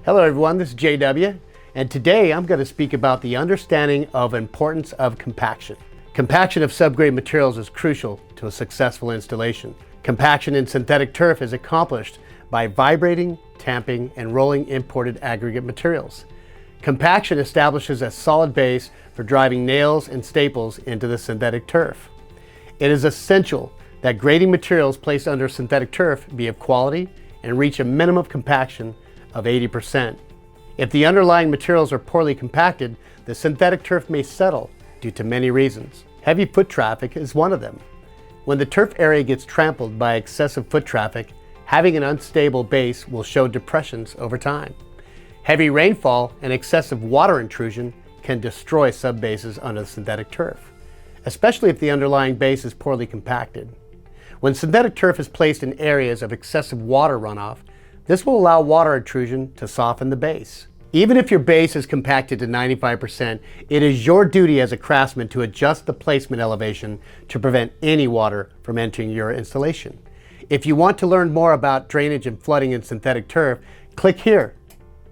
Hello everyone, this is JW, and today I'm going to speak about the understanding of importance of compaction. Compaction of subgrade materials is crucial to a successful installation. Compaction in synthetic turf is accomplished by vibrating, tamping, and rolling imported aggregate materials. Compaction establishes a solid base for driving nails and staples into the synthetic turf. It is essential that grading materials placed under synthetic turf be of quality and reach a minimum of compaction of 80%. If the underlying materials are poorly compacted, the synthetic turf may settle due to many reasons. Heavy foot traffic is one of them. When the turf area gets trampled by excessive foot traffic, having an unstable base will show depressions over time. Heavy rainfall and excessive water intrusion can destroy subbases under the synthetic turf, especially if the underlying base is poorly compacted. When synthetic turf is placed in areas of excessive water runoff, this will allow water intrusion to soften the base. Even if your base is compacted to 95%, it is your duty as a craftsman to adjust the placement elevation to prevent any water from entering your installation. If you want to learn more about drainage and flooding in synthetic turf, click here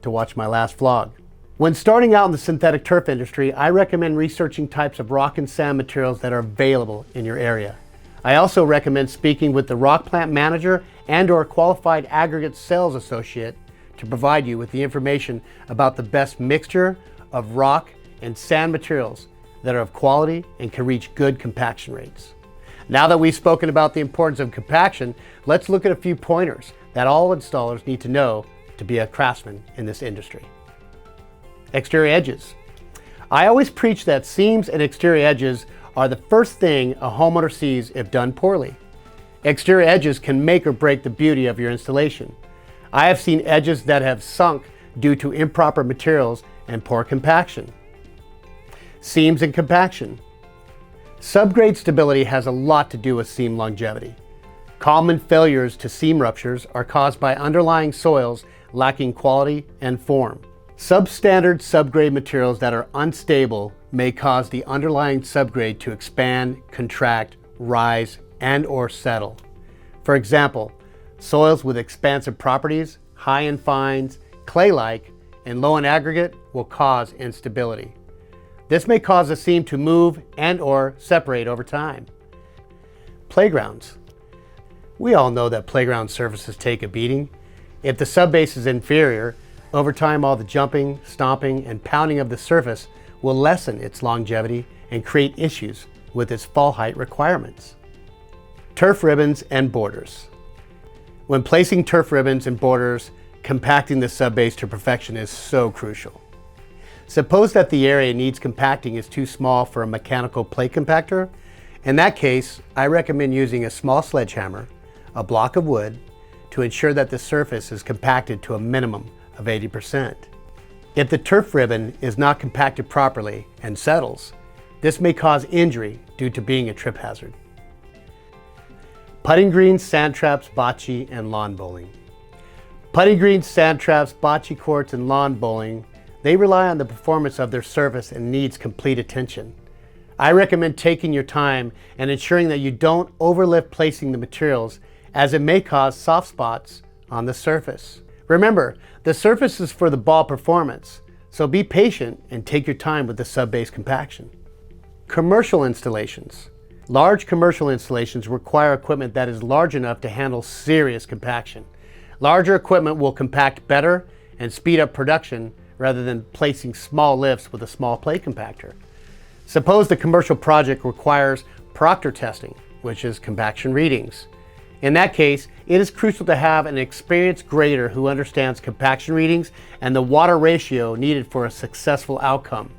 to watch my last vlog. When starting out in the synthetic turf industry, I recommend researching types of rock and sand materials that are available in your area. I also recommend speaking with the rock plant manager and/or qualified aggregate sales associate to provide you with the information about the best mixture of rock and sand materials that are of quality and can reach good compaction rates. Now that we've spoken about the importance of compaction, let's look at a few pointers that all installers need to know to be a craftsman in this industry. Exterior edges. I always preach that seams and exterior edges are the first thing a homeowner sees if done poorly. Exterior edges can make or break the beauty of your installation. I have seen edges that have sunk due to improper materials and poor compaction. Seams and compaction. Subgrade stability has a lot to do with seam longevity. Common failures to seam ruptures are caused by underlying soils lacking quality and form. Substandard subgrade materials that are unstable may cause the underlying subgrade to expand, contract, rise, and/or settle. For example, soils with expansive properties, high in fines, clay-like, and low in aggregate will cause instability. This may cause a seam to move and/or separate over time. Playgrounds. We all know that playground surfaces take a beating. If the subbase is inferior, over time all the jumping, stomping, and pounding of the surface will lessen its longevity and create issues with its fall height requirements. Turf ribbons and borders. When placing turf ribbons and borders, compacting the subbase to perfection is so crucial. Suppose that the area needs compacting is too small for a mechanical plate compactor. In that case, I recommend using a small sledgehammer, a block of wood, to ensure that the surface is compacted to a minimum of 80%. If the turf ribbon is not compacted properly and settles, this may cause injury due to being a trip hazard. Putting greens, sand traps, bocce, and lawn bowling. Putting greens, sand traps, bocce courts, and lawn bowling, they rely on the performance of their surface and needs complete attention. I recommend taking your time and ensuring that you don't overlift placing the materials, as it may cause soft spots on the surface. Remember, the surface is for the ball performance, so be patient and take your time with the subbase compaction. Commercial installations. Large commercial installations require equipment that is large enough to handle serious compaction. Larger equipment will compact better and speed up production rather than placing small lifts with a small plate compactor. Suppose the commercial project requires proctor testing, which is compaction readings. In that case, it is crucial to have an experienced grader who understands compaction readings and the water ratio needed for a successful outcome.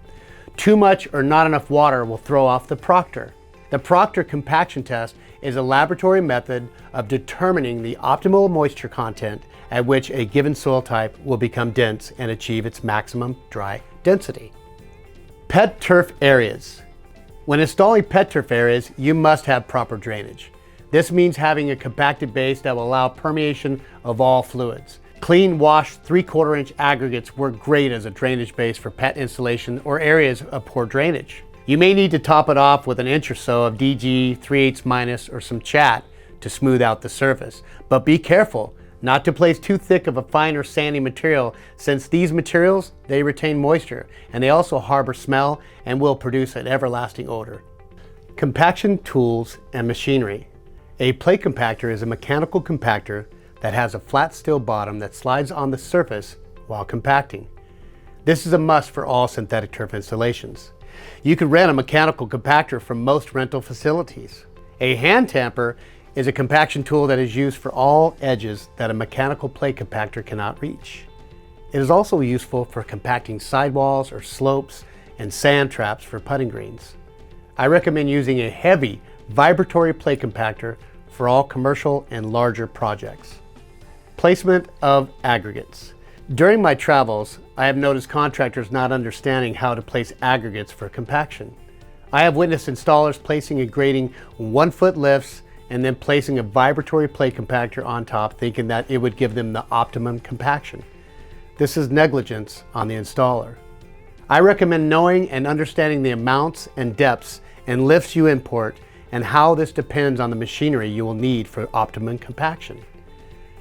Too much or not enough water will throw off the proctor. The proctor compaction test is a laboratory method of determining the optimal moisture content at which a given soil type will become dense and achieve its maximum dry density. Pet turf areas. When installing pet turf areas, you must have proper drainage. This means having a compacted base that will allow permeation of all fluids. Clean, washed 3/4 inch aggregates work great as a drainage base for pet installation or areas of poor drainage. You may need to top it off with an inch or so of DG 3/8 minus or some chat to smooth out the surface, but be careful Not to place too thick of a fine or sandy material, since these materials, they retain moisture and they also harbor smell and will produce an everlasting odor. Compaction tools and machinery. A plate compactor is a mechanical compactor that has a flat steel bottom that slides on the surface while compacting. This is a must for all synthetic turf installations. You can rent a mechanical compactor from most rental facilities. A hand tamper is a compaction tool that is used for all edges that a mechanical plate compactor cannot reach. It is also useful for compacting sidewalls or slopes and sand traps for putting greens. I recommend using a heavy vibratory plate compactor for all commercial and larger projects. Placement of aggregates. During my travels, I have noticed contractors not understanding how to place aggregates for compaction. I have witnessed installers placing and grading 1-foot lifts and then placing a vibratory plate compactor on top, thinking that it would give them the optimum compaction. This is negligence on the installer. I recommend knowing and understanding the amounts and depths and lifts you import and how this depends on the machinery you will need for optimum compaction.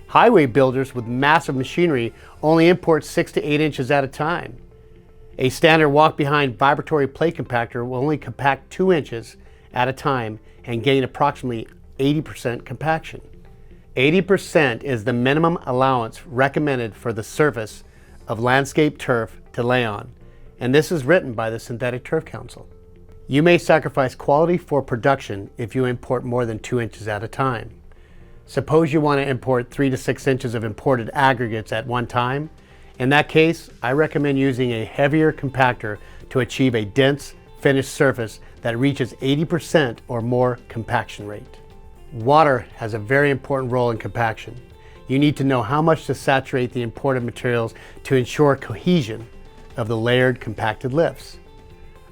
Highway builders with massive machinery only import 6 to 8 inches at a time. A standard walk-behind vibratory plate compactor will only compact 2 inches at a time and gain approximately 80% compaction. 80% is the minimum allowance recommended for the surface of landscape turf to lay on, and this is written by the Synthetic Turf Council. You may sacrifice quality for production if you import more than 2 inches at a time. Suppose you want to import 3 to 6 inches of imported aggregates at one time. In that case, I recommend using a heavier compactor to achieve a dense, finished surface that reaches 80% or more compaction rate. Water has a very important role in compaction. You need to know how much to saturate the imported materials to ensure cohesion of the layered compacted lifts.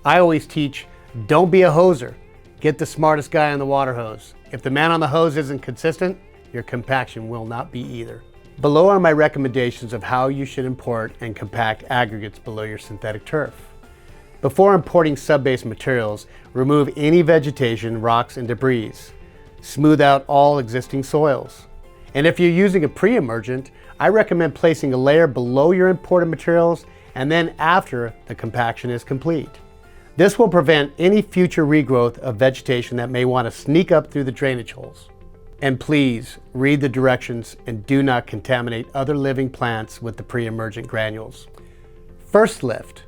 I always teach, don't be a hoser. Get the smartest guy on the water hose. If the man on the hose isn't consistent, your compaction will not be either. Below are my recommendations of how you should import and compact aggregates below your synthetic turf. Before importing sub-base materials, remove any vegetation, rocks, and debris. Smooth out all existing soils. And if you're using a pre-emergent, I recommend placing a layer below your imported materials and then after the compaction is complete. This will prevent any future regrowth of vegetation that may want to sneak up through the drainage holes. And please read the directions and do not contaminate other living plants with the pre-emergent granules. First lift.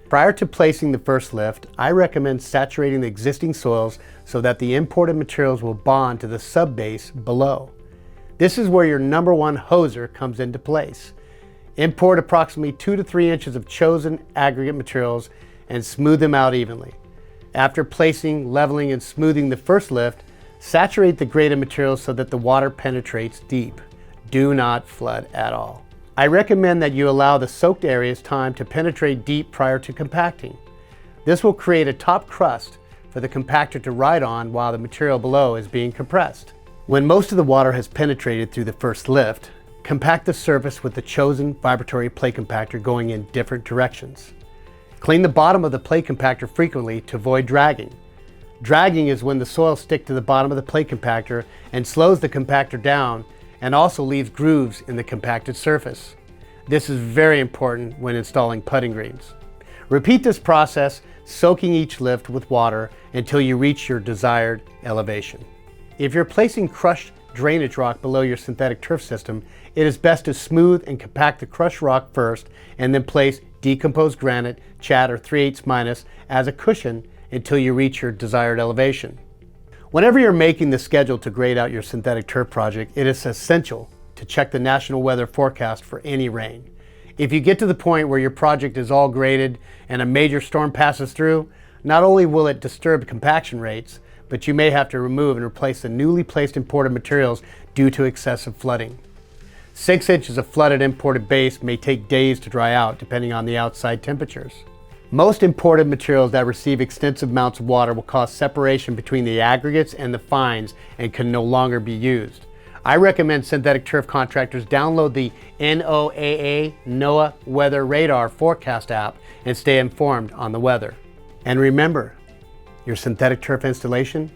Prior to placing the first lift, I recommend saturating the existing soils so that the imported materials will bond to the sub-base below. This is where your number one hoser comes into place. Import approximately 2 to 3 inches of chosen aggregate materials and smooth them out evenly. After placing, leveling, and smoothing the first lift, saturate the graded materials so that the water penetrates deep. Do not flood at all. I recommend that you allow the soaked areas time to penetrate deep prior to compacting. This will create a top crust for the compactor to ride on while the material below is being compressed. When most of the water has penetrated through the first lift, compact the surface with the chosen vibratory plate compactor going in different directions. Clean the bottom of the plate compactor frequently to avoid dragging. Dragging is when the soil sticks to the bottom of the plate compactor and slows the compactor down and also leaves grooves in the compacted surface. This is very important when installing putting greens. Repeat this process, soaking each lift with water until you reach your desired elevation. If you're placing crushed drainage rock below your synthetic turf system, it is best to smooth and compact the crushed rock first and then place decomposed granite, chat or 3/8- as a cushion until you reach your desired elevation. Whenever you're making the schedule to grade out your synthetic turf project, it is essential to check the national weather forecast for any rain. If you get to the point where your project is all graded and a major storm passes through, not only will it disturb compaction rates, but you may have to remove and replace the newly placed imported materials due to excessive flooding. 6 inches of flooded imported base may take days to dry out depending on the outside temperatures. Most imported materials that receive extensive amounts of water will cause separation between the aggregates and the fines and can no longer be used. I recommend synthetic turf contractors download the NOAA Weather Radar Forecast app and stay informed on the weather. And remember, your synthetic turf installation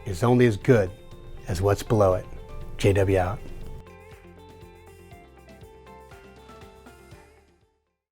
is only as good as what's below it. JW out.